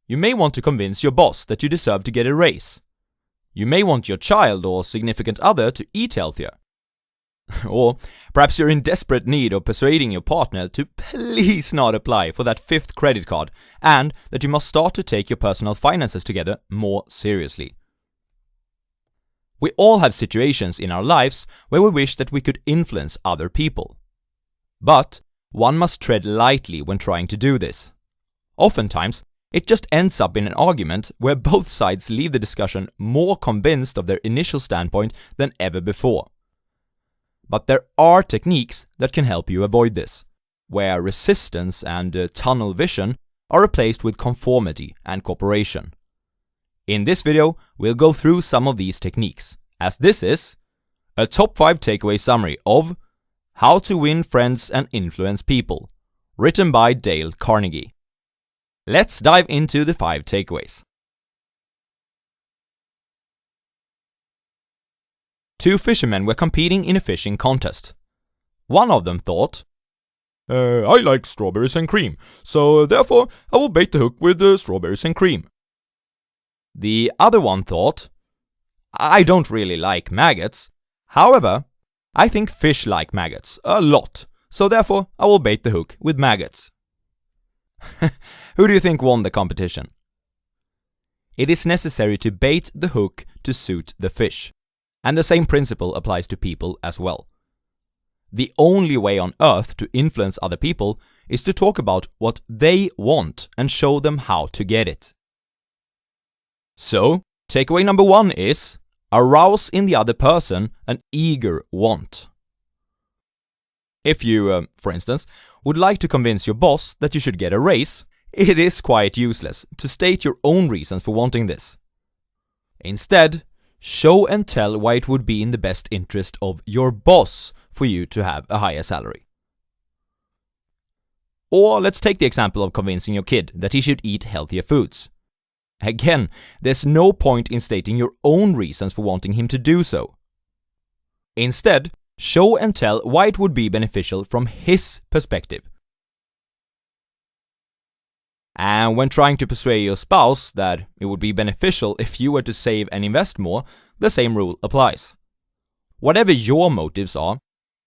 You may want to convince your boss that you deserve to get a raise. You may want your child or significant other to eat healthier. Or perhaps you're in desperate need of persuading your partner to please not apply for that 5th credit card and that you must start to take your personal finances together more seriously. We all have situations in our lives where we wish that we could influence other people. But one must tread lightly when trying to do this. Oftentimes, it just ends up in an argument where both sides leave the discussion more convinced of their initial standpoint than ever before. But there are techniques that can help you avoid this, where resistance and tunnel vision are replaced with conformity and cooperation. In this video, we'll go through some of these techniques, as this is a top 5 takeaway summary of How to Win Friends and Influence People, written by Dale Carnegie. Let's dive into the 5 takeaways. 2 fishermen were competing in a fishing contest. One of them thought, I like strawberries and cream, so therefore I will bait the hook with strawberries and cream. The other one thought, I don't really like maggots. However, I think fish like maggots a lot, so therefore I will bait the hook with maggots. Who do you think won the competition? It is necessary to bait the hook to suit the fish. And the same principle applies to people as well. The only way on earth to influence other people is to talk about what they want and show them how to get it. So, takeaway number 1 is arouse in the other person an eager want. If you, for instance, would like to convince your boss that you should get a raise, it is quite useless to state your own reasons for wanting this. Instead, show and tell why it would be in the best interest of your boss for you to have a higher salary. Or let's take the example of convincing your kid that he should eat healthier foods. Again, there's no point in stating your own reasons for wanting him to do so. Instead, show and tell why it would be beneficial from his perspective. And when trying to persuade your spouse that it would be beneficial if you were to save and invest more, the same rule applies. Whatever your motives are,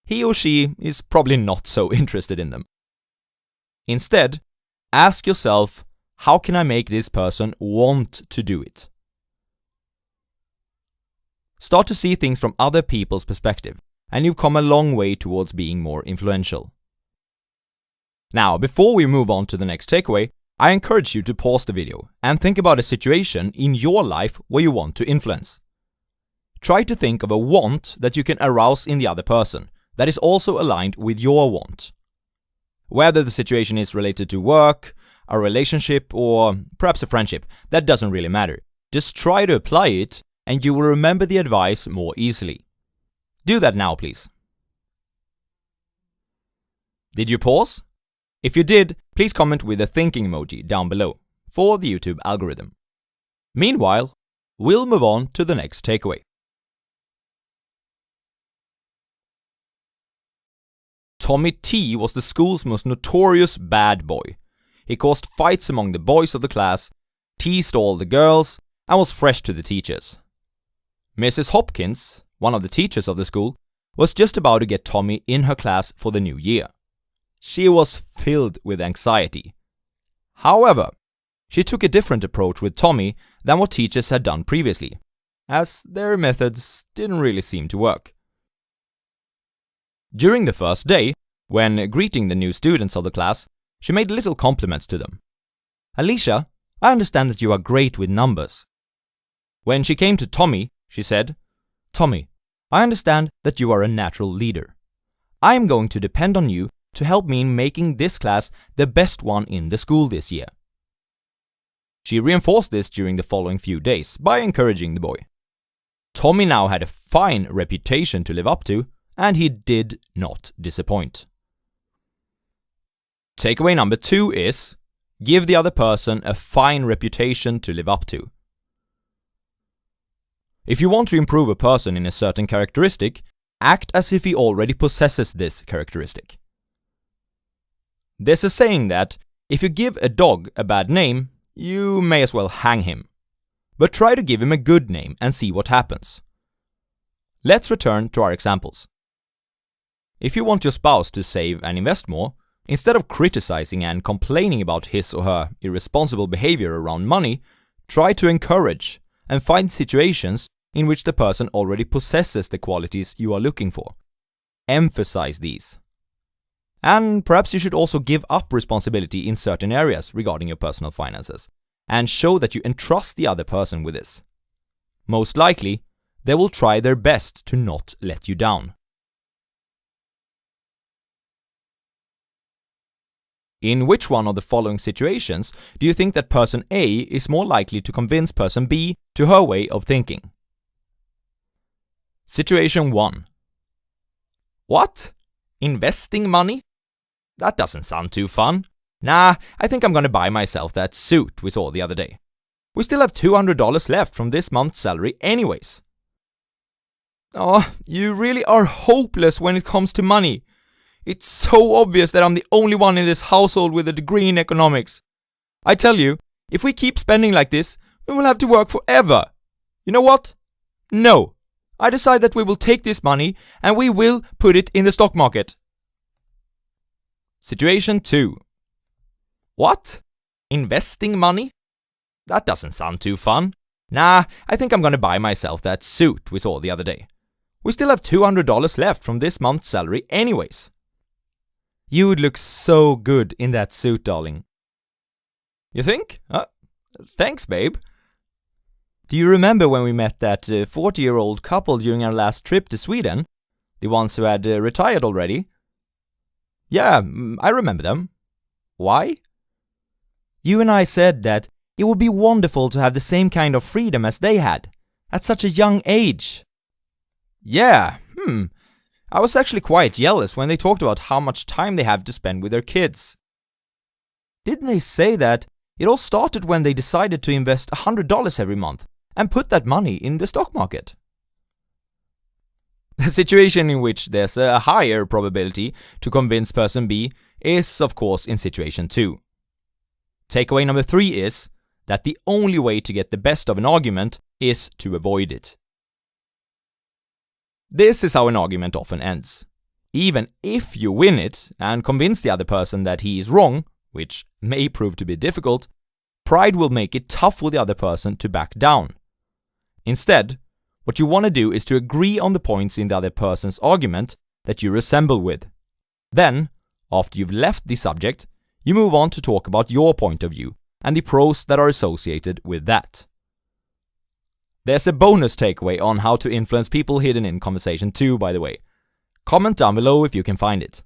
he or she is probably not so interested in them. Instead, ask yourself, how can I make this person want to do it? Start to see things from other people's perspective, and you've come a long way towards being more influential. Now, before we move on to the next takeaway, I encourage you to pause the video and think about a situation in your life where you want to influence. Try to think of a want that you can arouse in the other person that is also aligned with your want. Whether the situation is related to work, a relationship, or perhaps a friendship, that doesn't really matter. Just try to apply it and you will remember the advice more easily. Do that now, please. Did you pause? If you did, please comment with a thinking emoji down below for the YouTube algorithm. Meanwhile, we'll move on to the next takeaway. Tommy T was the school's most notorious bad boy. He caused fights among the boys of the class, teased all the girls, and was fresh to the teachers. Mrs. Hopkins, one of the teachers of the school, was just about to get Tommy in her class for the new year. She was filled with anxiety. However, she took a different approach with Tommy than what teachers had done previously, as their methods didn't really seem to work. During the first day, when greeting the new students of the class, she made little compliments to them. Alicia, I understand that you are great with numbers. When she came to Tommy, she said, Tommy, I understand that you are a natural leader. I am going to depend on you to help me in making this class the best one in the school this year. She reinforced this during the following few days by encouraging the boy. Tommy now had a fine reputation to live up to, and he did not disappoint. Takeaway number 2 is, give the other person a fine reputation to live up to. If you want to improve a person in a certain characteristic, act as if he already possesses this characteristic. There's a saying that if you give a dog a bad name, you may as well hang him. But try to give him a good name and see what happens. Let's return to our examples. If you want your spouse to save and invest more, instead of criticizing and complaining about his or her irresponsible behavior around money, try to encourage and find situations in which the person already possesses the qualities you are looking for. Emphasize these. And perhaps you should also give up responsibility in certain areas regarding your personal finances, and show that you entrust the other person with this. Most likely, they will try their best to not let you down. In which one of the following situations do you think that person A is more likely to convince person B to her way of thinking? Situation 1. What? Investing money? That doesn't sound too fun. Nah, I think I'm gonna buy myself that suit we saw the other day. We still have $200 left from this month's salary anyways. Oh, you really are hopeless when it comes to money. It's so obvious that I'm the only one in this household with a degree in economics. I tell you, if we keep spending like this, we will have to work forever. You know what? No. I decide that we will take this money and we will put it in the stock market. Situation 2. What? Investing money? That doesn't sound too fun. Nah, I think I'm gonna buy myself that suit we saw the other day. We still have $200 left from this month's salary anyways. You would look so good in that suit, darling. You think? Thanks, babe. Do you remember when we met that 40-year-old couple during our last trip to Sweden? The ones who had retired already? Yeah, I remember them. Why? You and I said that it would be wonderful to have the same kind of freedom as they had, at such a young age. Yeah, I was actually quite jealous when they talked about how much time they have to spend with their kids. Didn't they say that it all started when they decided to invest $100 every month and put that money in the stock market? The situation in which there's a higher probability to convince person B is, of course, in situation 2. Takeaway number 3 is that the only way to get the best of an argument is to avoid it. This is how an argument often ends. Even if you win it and convince the other person that he is wrong, which may prove to be difficult, pride will make it tough for the other person to back down. Instead, what you want to do is to agree on the points in the other person's argument that you resemble with. Then, after you've left the subject, you move on to talk about your point of view and the pros that are associated with that. There's a bonus takeaway on how to influence people hidden in conversation 2, by the way. Comment down below if you can find it.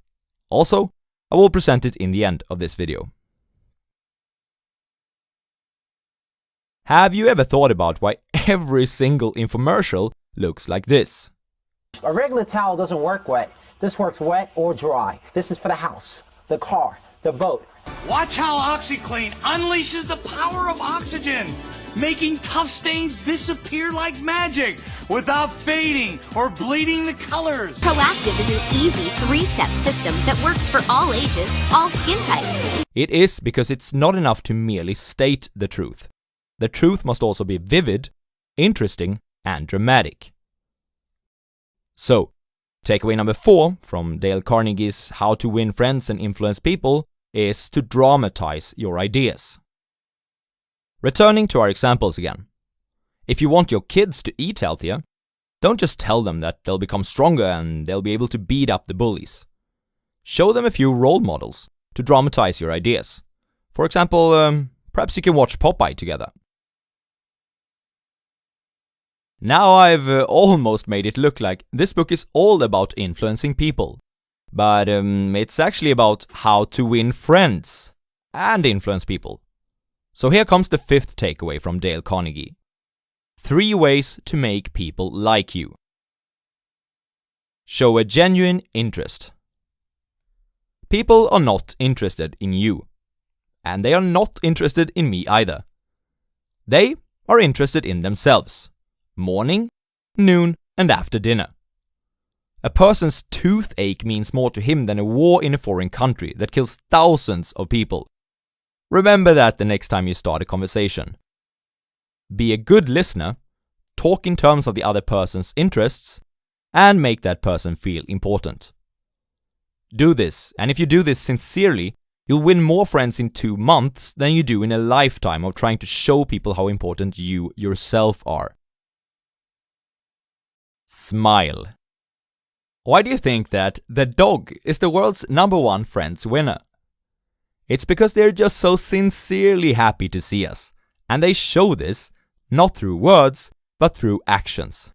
Also, I will present it in the end of this video. Have you ever thought about why every single infomercial looks like this? A regular towel doesn't work wet. This works wet or dry. This is for the house, the car, the boat. Watch how OxiClean unleashes the power of oxygen, making tough stains disappear like magic without fading or bleeding the colors. Proactive is an easy 3-step system that works for all ages, all skin types. It is because it's not enough to merely state the truth. The truth must also be vivid, interesting, and dramatic. So, takeaway number 4 from Dale Carnegie's How to Win Friends and Influence People is to dramatize your ideas. Returning to our examples again. If you want your kids to eat healthier, don't just tell them that they'll become stronger and they'll be able to beat up the bullies. Show them a few role models to dramatize your ideas. For example, perhaps you can watch Popeye together. Now I've almost made it look like this book is all about influencing people. But it's actually about how to win friends and influence people. So here comes the 5th takeaway from Dale Carnegie. 3 ways to make people like you. Show a genuine interest. People are not interested in you. And they are not interested in me either. They are interested in themselves. Morning, noon, and after dinner. A person's toothache means more to him than a war in a foreign country that kills thousands of people. Remember that the next time you start a conversation. Be a good listener, talk in terms of the other person's interests, and make that person feel important. Do this, and if you do this sincerely, you'll win more friends in 2 months than you do in a lifetime of trying to show people how important you yourself are. Smile. Why do you think that the dog is the world's #1 Friends winner? It's because they're just so sincerely happy to see us, and they show this not through words, but through actions.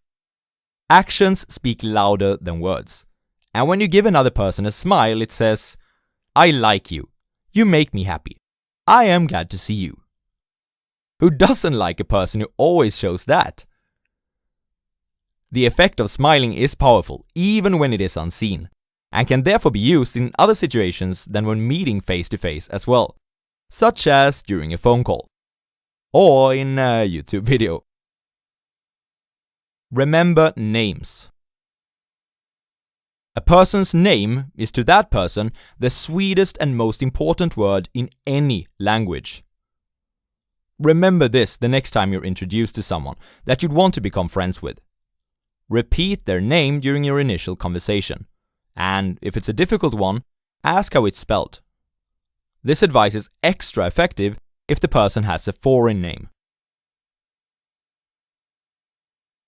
Actions speak louder than words, and when you give another person a smile, it says, "I like you. You make me happy. I am glad to see you." Who doesn't like a person who always shows that? The effect of smiling is powerful, even when it is unseen, and can therefore be used in other situations than when meeting face to face as well, such as during a phone call, or in a YouTube video. Remember names. A person's name is to that person the sweetest and most important word in any language. Remember this the next time you're introduced to someone that you'd want to become friends with. Repeat their name during your initial conversation, and if it's a difficult one, ask how it's spelled. This advice is extra effective if the person has a foreign name.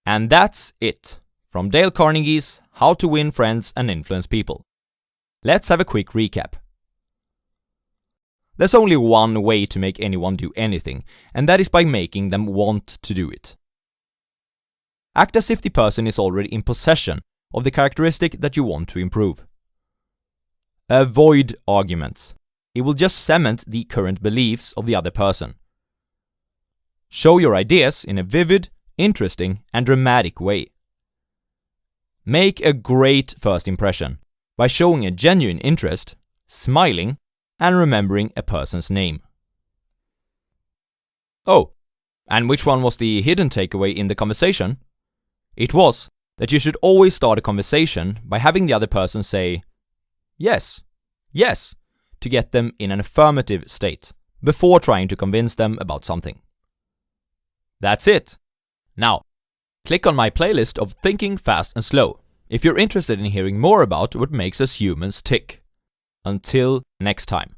And that's it from Dale Carnegie's How to Win Friends and Influence People. Let's have a quick recap. There's only one way to make anyone do anything, and that is by making them want to do it. Act as if the person is already in possession of the characteristic that you want to improve. Avoid arguments. It will just cement the current beliefs of the other person. Show your ideas in a vivid, interesting, and dramatic way. Make a great first impression by showing a genuine interest, smiling, and remembering a person's name. Oh, and which one was the hidden takeaway in the conversation? It was that you should always start a conversation by having the other person say, "Yes, yes," to get them in an affirmative state, before trying to convince them about something. That's it. Now, click on my playlist of Thinking Fast and Slow if you're interested in hearing more about what makes us humans tick. Until next time.